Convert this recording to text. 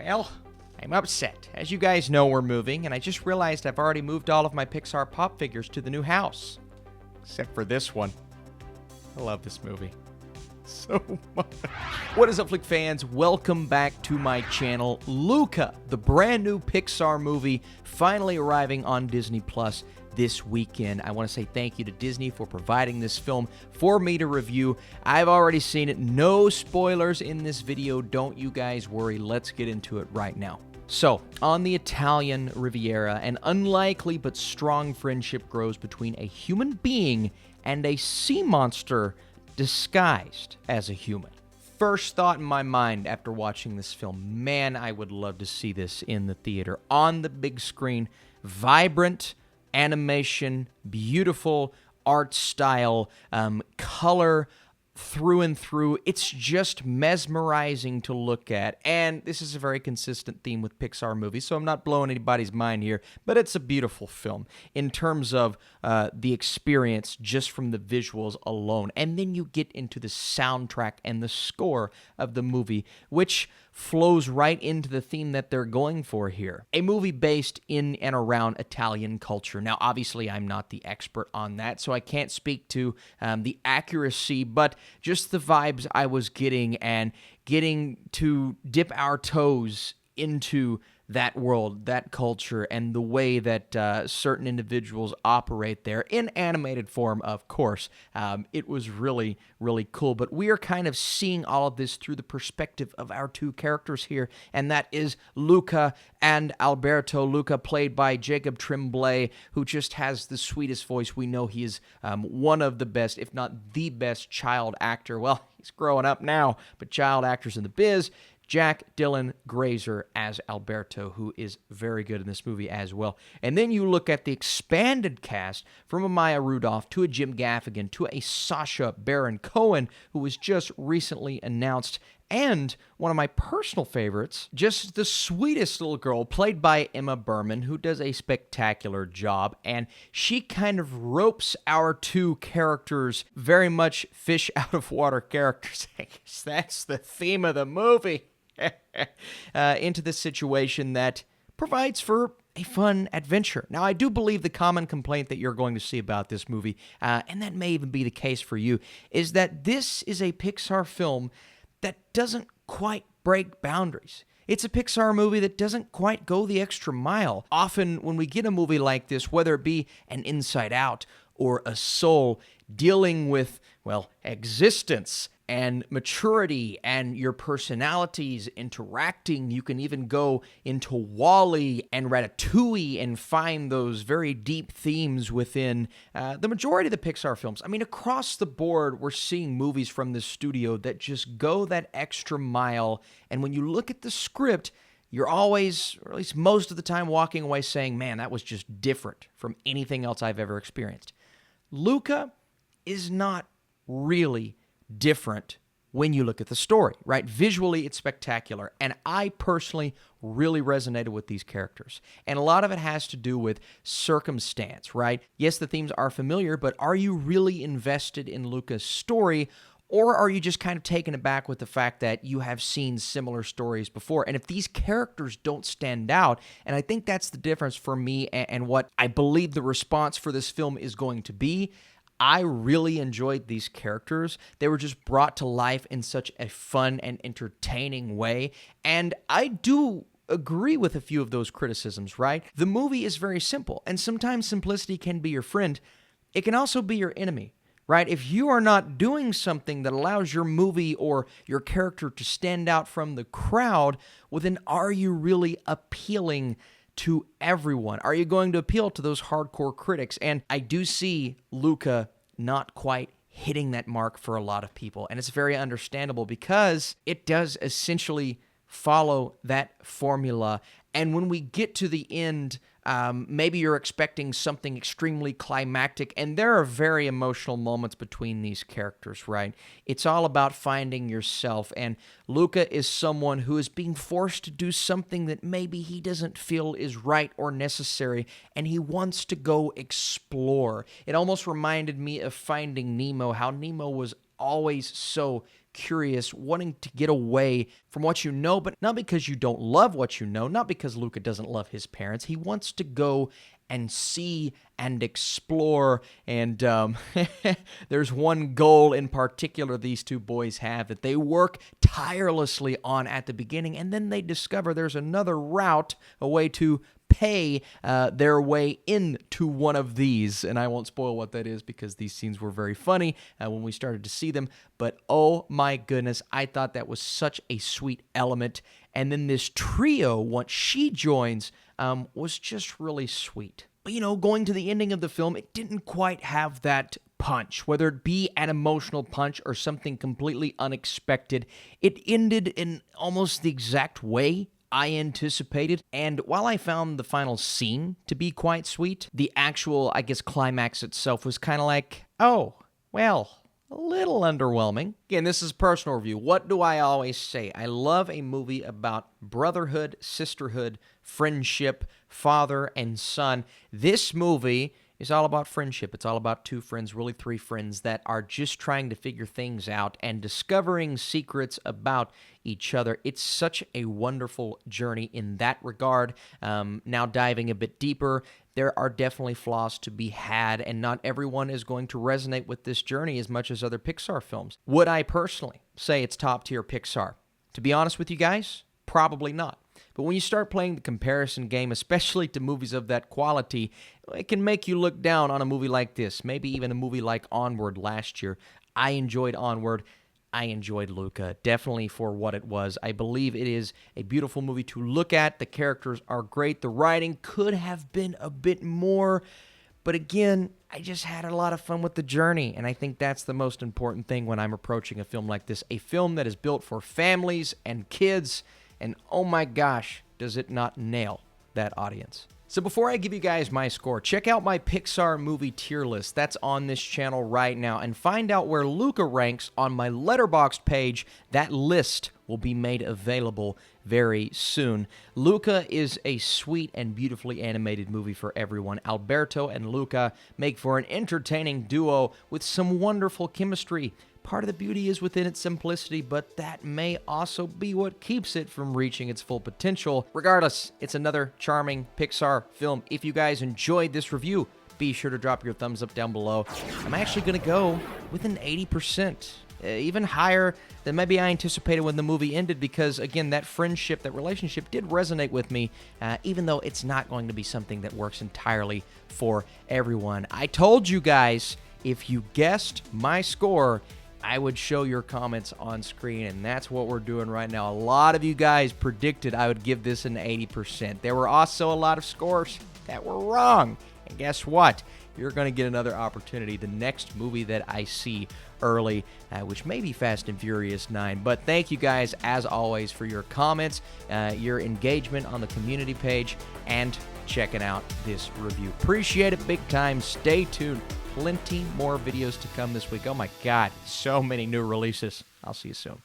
Well, I'm upset. As you guys know, we're moving, and I just realized I've already moved all of my Pixar pop figures to the new house. Except for this one. I love this movie so much. What is up, Flick fans? Welcome back to my channel. Luca, the brand new Pixar movie, finally arriving on Disney Plus this weekend. I want to say thank you to Disney for providing this film for me to review. I've already seen it. No spoilers in this video. Don't you guys worry. Let's get into it right now. So, on the Italian Riviera, an unlikely but strong friendship grows between a human being and a sea monster disguised as a human. First thought in my mind after watching this film, man, I would love to see this in the theater, on the big screen. Vibrant animation, beautiful art style, color through and through. It's just mesmerizing to look at. And this is a very consistent theme with Pixar movies, so I'm not blowing anybody's mind here, but it's a beautiful film in terms of the experience just from the visuals alone. And then you get into the soundtrack and the score of the movie, which flows right into the theme that they're going for here. A movie based in and around Italian culture. Now, obviously, I'm not the expert on that, so I can't speak to the accuracy, but just the vibes I was getting and getting to dip our toes into that world, that culture, and the way that certain individuals operate there in animated form, of course. It was really, really cool. But we are kind of seeing all of this through the perspective of our two characters here, and that is Luca and Alberto. Luca, played by Jacob Tremblay, who just has the sweetest voice. We know he is one of the best, if not the best, child actor. Well, he's growing up now, but child actors in the biz. Jack Dylan Grazer as Alberto, who is very good in this movie as well. And then you look at the expanded cast, from a Maya Rudolph to a Jim Gaffigan to a Sacha Baron Cohen, who was just recently announced. And one of my personal favorites, just the sweetest little girl, played by Emma Berman, who does a spectacular job. And she kind of ropes our two characters, very much fish out of water characters. I guess that's the theme of the movie. Into this situation that provides for a fun adventure. Now, I do believe the common complaint that you're going to see about this movie, and that may even be the case for you, is that this is a Pixar film that doesn't quite break boundaries. It's a Pixar movie that doesn't quite go the extra mile. Often when we get a movie like this, whether it be an Inside Out or a Soul, dealing with, well, existence and maturity and your personalities interacting. You can even go into WALL-E and Ratatouille and find those very deep themes within the majority of the Pixar films. I mean, across the board, we're seeing movies from this studio that just go that extra mile. And when you look at the script, you're always, or at least most of the time, walking away saying, man, that was just different from anything else I've ever experienced. Luca is not really different when you look at the story, right? Visually, it's spectacular, and I personally really resonated with these characters. And a lot of it has to do with circumstance, right? Yes, the themes are familiar, but are you really invested in Luca's story, or are you just kind of taken aback with the fact that you have seen similar stories before? And if these characters don't stand out, and I think that's the difference for me and what I believe the response for this film is going to be, I really enjoyed these characters. They were just brought to life in such a fun and entertaining way. And I do agree with a few of those criticisms, right? The movie is very simple, and sometimes simplicity can be your friend. It can also be your enemy, right? If you are not doing something that allows your movie or your character to stand out from the crowd, well, then are you really appealing to everyone? Are you going to appeal to those hardcore critics? And I do see Luca not quite hitting that mark for a lot of people. And it's very understandable because it does essentially follow that formula. And when we get to the end, maybe you're expecting something extremely climactic, and there are very emotional moments between these characters, right? It's all about finding yourself, and Luca is someone who is being forced to do something that maybe he doesn't feel is right or necessary, and he wants to go explore. It almost reminded me of Finding Nemo, how Nemo was always so curious, wanting to get away from what you know, but not because you don't love what you know, not because Luca doesn't love his parents. He wants to go and see and explore, and there's one goal in particular these two boys have that they work tirelessly on at the beginning, and then they discover there's another route, a way to pay their way into one of these. And I won't spoil what that is because these scenes were very funny when we started to see them. But oh my goodness, I thought that was such a sweet element. And then this trio, once she joins, was just really sweet. But you know, going to the ending of the film, it didn't quite have that punch, whether it be an emotional punch or something completely unexpected. It ended in almost the exact way I anticipated, and while I found the final scene to be quite sweet, the actual, I guess, climax itself was kind of like, oh, well, a little underwhelming. Again, this is a personal review. What do I always say? I love a movie about brotherhood, sisterhood, friendship, father and son. This movie is all about friendship. It's all about two friends, really three friends, that are just trying to figure things out and discovering secrets about each other. It's such a wonderful journey in that regard. Now diving a bit deeper, there are definitely flaws to be had, and not everyone is going to resonate with this journey as much as other Pixar films. Would I personally say it's top-tier Pixar? To be honest with you guys, probably not. But when you start playing the comparison game, especially to movies of that quality, it can make you look down on a movie like this, maybe even a movie like Onward last year. I enjoyed Onward. I enjoyed Luca, definitely for what it was. I believe it is a beautiful movie to look at. The characters are great. The writing could have been a bit more, but again, I just had a lot of fun with the journey, and I think that's the most important thing when I'm approaching a film like this, a film that is built for families and kids. And oh my gosh, does it not nail that audience. So before I give you guys my score, check out my Pixar movie tier list. That's on this channel right now. And find out where Luca ranks on my Letterboxd page. That list will be made available very soon. Luca is a sweet and beautifully animated movie for everyone. Alberto and Luca make for an entertaining duo with some wonderful chemistry. Part of the beauty is within its simplicity, but that may also be what keeps it from reaching its full potential. Regardless, it's another charming Pixar film. If you guys enjoyed this review, be sure to drop your thumbs up down below. I'm actually going to go with an 80%, even higher than maybe I anticipated when the movie ended, because, again, that friendship, that relationship did resonate with me, even though it's not going to be something that works entirely for everyone. I told you guys, if you guessed my score, I would show your comments on screen, and that's what we're doing right now. A lot of you guys predicted I would give this an 80%. There were also a lot of scores that were wrong. And guess what? You're going to get another opportunity. The next movie that I see early, which may be Fast and Furious 9. But thank you guys, as always, for your comments, your engagement on the community page, and checking out this review. Appreciate it big time. Stay tuned. Plenty more videos to come this week. Oh my God, so many new releases. I'll see you soon.